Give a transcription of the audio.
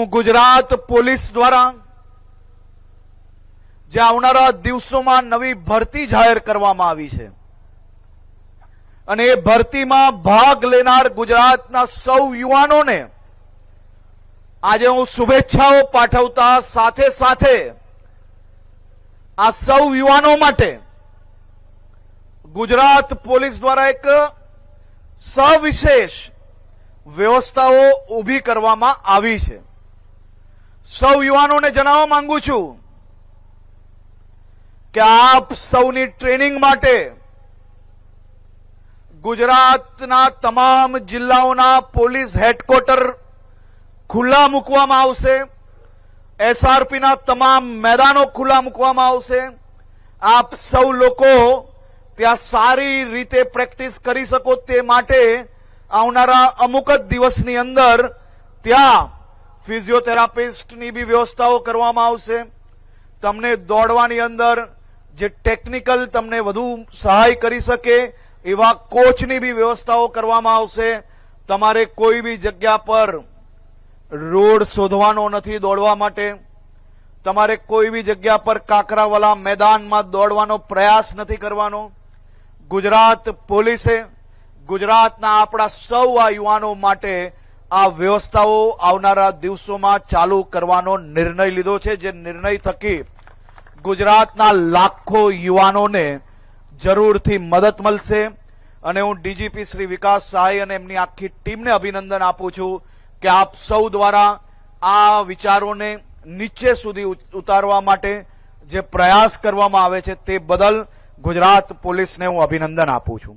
Gujarat police द्वारा जे आवनारा दिवसोमां नवी भरती जाहेर करवामां आवी छे अने ए भरतीमां भाग लेनार गुजरातना सौ युवानोने आज हूँ शुभेच्छाओं पाठवता साथे साथे आ सौ युवानो माटे गुजरात पोलीस द्वारा एक सविशेष व्यवस्थाओं ऊभी करवामां आवी छे। सौ युवानोने जणाववा मांगू छूं कि आप सौनी ट्रेनिंग माटे गुजरातना तमाम जिल्लाओना पोलीस हेडक्वार्टर खुला मूकवामां आवशे। एसआरपी ना तमाम मैदानों खुला मूकवामां आवशे। आप सौ लोको त्यां सारी रीते प्रेक्टिस करी शको ते माटे आवनारा अमुक ज दिवसनी अंदर त्यां फिजियोथेरापिस्टनी बी व्यवस्थाओं करवामां आवशे। तमने दौड़वानी अंदर जे टेक्निकल तमने वधु सहाय करी सके एवा कोचनी बी व्यवस्थाओं करवामां आवशे। तमारे कोई बी जग्या पर रोड शोधवानो नथी दौड़वा माटे। तमारे कोई बी जग्या पर काकरावाला मैदान में दौड़वानो प्रयास नथी करवानो। गुजरात पोलीसे गुजरातना आपड़ा सौ आ युवानो माटे आ व्यवस्थाओं आवनारा दिवसोमां चालू करवानो निर्णय लीधो छे, जे निर्णय थकी गुजरातना लाखों युवानोने जरूरथी मदद मळशे। अने हूँ डीजीपी श्री विकास सहाय अने एमनी आखी टीमने अभिनंदन आपू छूं कि आप सौ द्वारा आ विचारोने नीचे सुधी उतारवा माटे जे प्रयास करवामां आवे छे ते बदल गुजरात पोलीसने हूँ अभिनंदन आपू छूं।